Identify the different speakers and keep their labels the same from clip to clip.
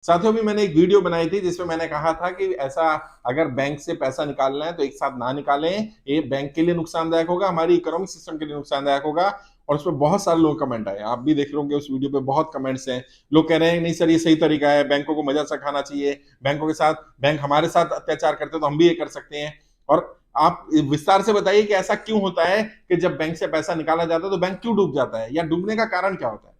Speaker 1: साथियों भी मैंने एक वीडियो बनाई थी जिसमें मैंने कहा था कि ऐसा अगर बैंक से पैसा निकालना है तो एक साथ ना निकालें, ये बैंक के लिए नुकसानदायक होगा, हमारी इकोनॉमिक सिस्टम के लिए नुकसानदायक होगा। और उसमें बहुत सारे लोग कमेंट आए, आप भी देख रहे होंगे उस वीडियो पे बहुत कमेंट्स हैं। लोग कह रहे हैं नहीं सर ये सही तरीका है, बैंकों को मजा चखाना चाहिए, बैंकों के साथ बैंक हमारे साथ अत्याचार करते तो हम भी ये कर सकते हैं। और आप विस्तार से बताइए कि ऐसा क्यों होता है कि जब बैंक से पैसा निकाला जाता है तो बैंक क्यों डूब जाता है, या डूबने का कारण क्या होता है।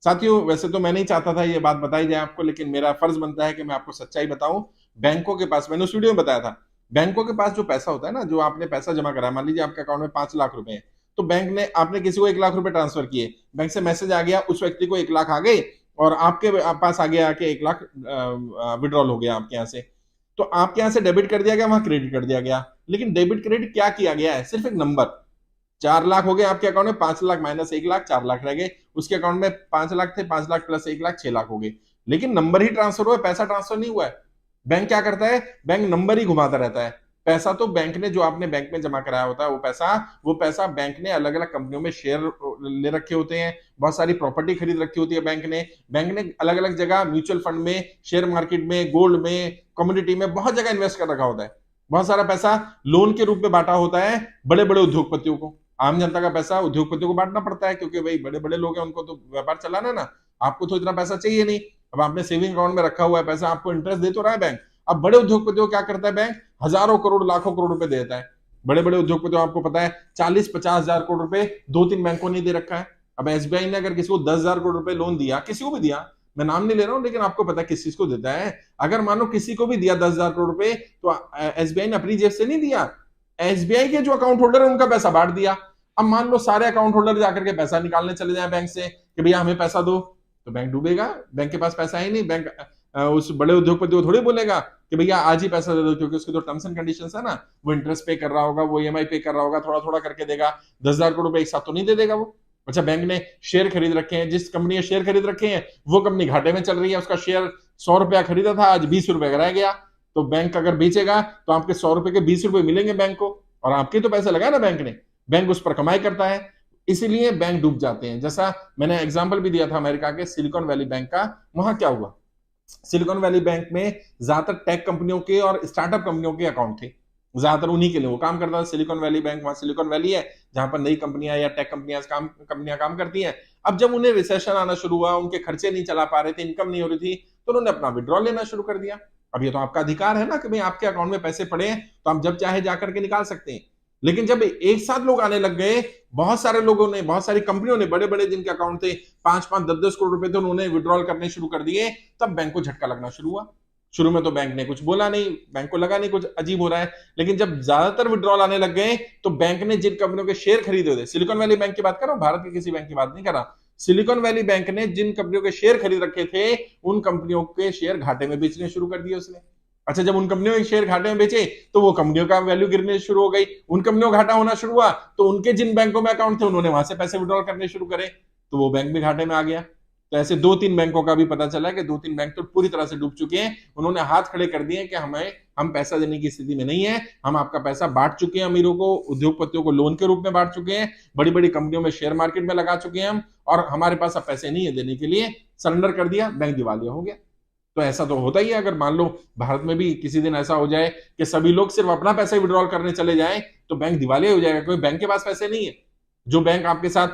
Speaker 1: साथियों वैसे तो मैं नहीं चाहता था ये बात बताई जाए आपको, लेकिन मेरा फर्ज बनता है कि मैं आपको सच्चाई बताऊं। बैंकों के पास, मैंने उस वीडियो में बताया था, बैंकों के पास जो पैसा होता है ना, जो आपने पैसा जमा करा, मान लीजिए आपके अकाउंट में 5 लाख रुपए है, तो बैंक ने, आपने किसी को 1 लाख रुपए ट्रांसफर किए, बैंक से मैसेज आ गया, उस व्यक्ति को 1 लाख आ गए और आपके पास आ गया कि 1 लाख विड्रॉल हो गया आपके यहाँ से। तो आपके यहाँ से डेबिट कर दिया गया, वहां क्रेडिट कर दिया गया। लेकिन डेबिट क्रेडिट क्या किया गया है, सिर्फ एक नंबर। 4 लाख हो गए आपके अकाउंट में, 5 लाख माइनस 1 लाख, 4 लाख रह गए। उसके अकाउंट में 5 लाख थे, 5 लाख प्लस 1 लाख, 6 लाख हो गए। लेकिन नंबर ही ट्रांसफर हुआ है, पैसा ट्रांसफर नहीं हुआ है। बैंक क्या करता है, बैंक नंबर ही घुमाता रहता है। पैसा तो बैंक ने, जो आपने बैंक में जमा कराया होता है वो पैसा बैंक ने अलग अलग कंपनियों में शेयर ले रखे होते हैं, बहुत सारी प्रॉपर्टी खरीद रखी होती है बैंक ने अलग अलग जगह, म्यूचुअल फंड में, शेयर मार्केट में, गोल्ड में, कम्युनिटी में, बहुत जगह इन्वेस्ट कर रखा होता है। बहुत सारा पैसा लोन के रूप में बांटा होता है बड़े बड़े उद्योगपतियों को। आम जनता का पैसा उद्योगपतियों को बांटना पड़ता है, क्योंकि भाई बड़े बड़े लोग हैं, उनको तो व्यापार चलाना है ना। आपको तो इतना पैसा चाहिए नहीं। अब आपने सेविंग अकाउंट में रखा हुआ है पैसा, आपको इंटरेस्ट दे तो रहा है बैंक। अब बड़े उद्योगपतियों को क्या करता है बैंक, हजारों करोड़ लाखों करोड़ रुपए देता है। बड़े बड़े उद्योगपतियों, आपको पता है 40-50 हजार करोड़ रुपए 2-3 बैंकों ने दे रखा है। अब एसबीआई ने अगर किसी को 10,000 करोड़ रुपए लोन दिया, किसी को भी दिया, मैं नाम नहीं ले रहा हूं, लेकिन आपको पता है किस चीज को देता है। अगर मानो किसी को भी दिया 10,000 करोड़ रुपए, तो एसबीआई ने अपनी जेब से नहीं दिया, एसबीआई के जो अकाउंट होल्डर है उनका पैसा बांट दिया। अब मान लो सारे अकाउंट होल्डर जाकर के पैसा निकालने चले जाए बैंक से कि भैया हमें पैसा दो, तो बैंक डूबेगा। बैंक के पास पैसा ही नहीं, बैंक उस बड़े उद्योगपति को थोड़ी बोलेगा कि भैया आज ही पैसा दे दो, क्योंकि उसके तो टर्म्स एंड कंडीशंस है ना, वो इंटरेस्ट पे कर रहा होगा, वो ईएमआई पे कर रहा होगा, थोड़ा थोड़ा करके देगा। 10,000 करोड़ रुपए एक साथ तो नहीं दे देगा वो। अच्छा, बैंक ने शेयर खरीद रखे हैं, जिस कंपनी ने शेयर खरीद रखे हैं वो कंपनी घाटे में चल रही है, उसका शेयर 100 रुपया खरीदा था, आज 20 रुपए का रह गया। तो बैंक अगर बेचेगा तो आपके 100 रुपए के 20 रुपए मिलेंगे बैंक को, और आपके तो पैसे लगाया ना बैंक ने, बैंक उस पर कमाई करता है। इसीलिए बैंक डूब जाते हैं। जैसा मैंने एग्जांपल भी दिया था अमेरिका के सिलिकॉन वैली बैंक का, वहां क्या हुआ, सिलिकॉन वैली बैंक में ज्यादातर टेक कंपनियों के और स्टार्टअप कंपनियों के अकाउंट थे, ज्यादातर उन्हीं के लिए वो काम करता था। सिलिकॉन वैली बैंक, वहां सिलिकॉन वैली है जहां पर नई कंपनियां या टेक कंपनियां काम करती हैं। अब जब उन्हें रिसेशन आना शुरू हुआ, उनके खर्चे नहीं चला पा रहे थे, इनकम नहीं हो रही थी, तो उन्होंने अपना विड्रॉल लेना शुरू कर दिया। अब ये तो आपका अधिकार है ना कि भाई आपके अकाउंट में पैसे पड़े हैं तो आप जब चाहे जाकर के निकाल सकते हैं। लेकिन जब एक साथ लोग आने लग गए, बहुत सारे लोगों ने, बहुत सारी कंपनियों ने, बड़े बड़े जिनके अकाउंट थे 5-5, 10-10 करोड़ रुपए थे, उन्होंने विड्रॉल करने शुरू कर दिए, तब बैंक को झटका लगना शुरू हुआ। शुरू में तो बैंक ने कुछ बोला नहीं, बैंक को लगा नहीं कुछ अजीब हो रहा है। लेकिन जब ज्यादातर विड्रॉल आने लग गए तो बैंक ने जिन कंपनियों के शेयर खरीदे थे, सिलिकॉन वैली बैंक की बात कर रहा हूं, भारत के किसी बैंक की बात नहीं कर रहा, सिलिकॉन वैली बैंक ने जिन कंपनियों के शेयर खरीद रखे थे, उन कंपनियों के शेयर घाटे में बेचने शुरू कर दिए उसने। अच्छा, जब उन कंपनियों के शेयर घाटे में बेचे तो वो कंपनियों का वैल्यू गिरने शुरू हो गई, उन कंपनियों का घाटा होना शुरू हुआ, तो उनके जिन बैंकों में अकाउंट थे उन्होंने वहां से पैसे विड्रॉल करने शुरू करे, तो वो बैंक भी घाटे में आ गया। तो ऐसे 2-3 बैंकों का भी पता चला कि 2-3 बैंक तो पूरी तरह से डूब चुके हैं। उन्होंने हाथ खड़े कर दिए कि हम पैसा देने की स्थिति में नहीं है, हम आपका पैसा बांट चुके हैं, अमीरों को, उद्योगपतियों को लोन के रूप में बांट चुके हैं, बड़ी बड़ी कंपनियों में शेयर मार्केट में लगा चुके हैं हम, और हमारे पास अब पैसे नहीं है देने के लिए, सरेंडर कर दिया, बैंक दिवालिया हो गया। तो ऐसा तो होता ही है। अगर मान लो भारत में भी किसी दिन ऐसा हो जाए कि सभी लोग सिर्फ अपना पैसा विड्रॉल करने चले जाएं, तो बैंक दिवालिया हो जाएगा, क्योंकि बैंक के पास पैसे नहीं है। जो बैंक आपके साथ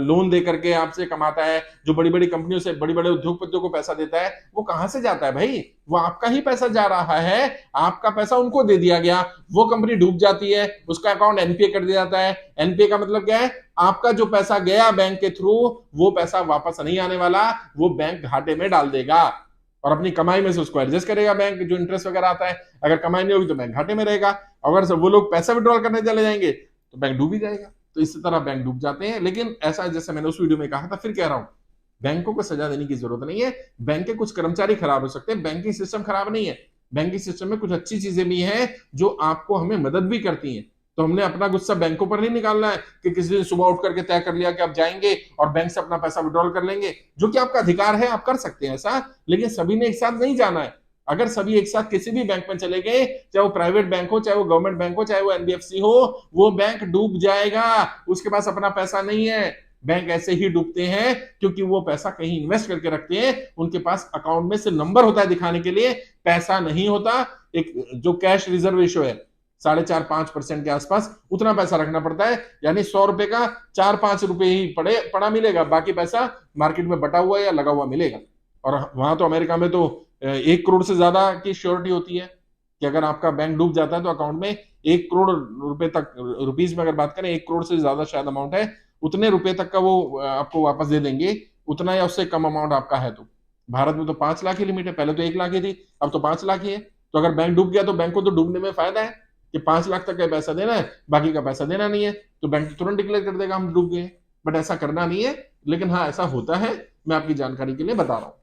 Speaker 1: लोन दे करके आपसे कमाता है, जो बड़ी बड़ी कंपनियों से, बड़ी बड़े उद्योगपतियों को पैसा देता है, वो कहां से जाता है भाई, वो आपका ही पैसा जा रहा है, आपका पैसा उनको दे दिया गया, वो कंपनी डूब जाती है, उसका अकाउंट एनपीए कर दिया जाता है। एनपीए का मतलब क्या है, आपका जो पैसा गया बैंक के थ्रू, वो पैसा वापस नहीं आने वाला, वो बैंक घाटे में डाल देगा और अपनी कमाई में से उसको एडजस्ट करेगा बैंक, जो इंटरेस्ट वगैरह आता है। अगर कमाई नहीं होगी तो बैंक घाटे में रहेगा। अगर वो लोग पैसा विड्रॉल करने चले जाएंगे तो बैंक डूब ही जाएगा। तो इसी तरह बैंक डूब जाते हैं। लेकिन ऐसा, जैसे मैंने उस वीडियो में कहा था, फिर कह रहा हूं, बैंकों को सजा देने की जरूरत नहीं है। बैंक के कुछ कर्मचारी खराब हो सकते हैं, बैंकिंग सिस्टम खराब नहीं है। बैंकिंग सिस्टम में कुछ अच्छी चीजें भी हैं जो आपको, हमें मदद भी करती हैं। तो हमने अपना गुस्सा बैंकों पर नहीं निकालना है कि किसी दिन सुबह उठ करके तय कर लिया कि आप जाएंगे और बैंक से अपना पैसा विड्रॉल कर लेंगे, जो कि आपका अधिकार है, आप कर सकते हैं ऐसा। लेकिन सभी ने एक साथ नहीं जाना है। अगर सभी एक साथ किसी भी बैंक में चले गए, चाहे वो प्राइवेट बैंक हो, चाहे वो गवर्नमेंट बैंक हो, चाहे वो एनबीएफसी हो, वो बैंक डूब जाएगा, उसके पास अपना पैसा नहीं है। बैंक ऐसे ही डूबते हैं क्योंकि वो पैसा कहीं इन्वेस्ट करके रखते हैं, उनके पास अकाउंट में से नंबर होता है दिखाने के लिए, पैसा नहीं होता। एक जो कैश रिजर्व रेशियो है 4.5-5% के आसपास, उतना पैसा रखना पड़ता है। यानी 100 रुपए का 4-5 रुपए ही पड़ा मिलेगा, बाकी पैसा मार्केट में बटा हुआ या लगा हुआ मिलेगा। और वहां तो अमेरिका में तो 1 करोड़ से ज्यादा की श्योरिटी होती है कि अगर आपका बैंक डूब जाता है तो अकाउंट में 1 करोड़ रुपए तक, रुपीज में अगर बात करें 1 करोड़ से ज्यादा शायद अमाउंट है, उतने रुपए तक का वो आपको वापस दे देंगे, उतना या उससे कम अमाउंट आपका है तो। भारत में तो 5 लाख ही लिमिट है, पहले तो 1 लाख ही थी, अब तो 5 लाख ही है। तो अगर बैंक डूब गया तो बैंक को तो डूबने में फायदा है कि 5 लाख तक का पैसा देना है, बाकी का पैसा देना नहीं है, तो बैंक तुरंत डिक्लेयर कर देगा हम डूब गए। बट ऐसा करना नहीं है, लेकिन हाँ ऐसा होता है, मैं आपकी जानकारी के लिए बता रहा हूं।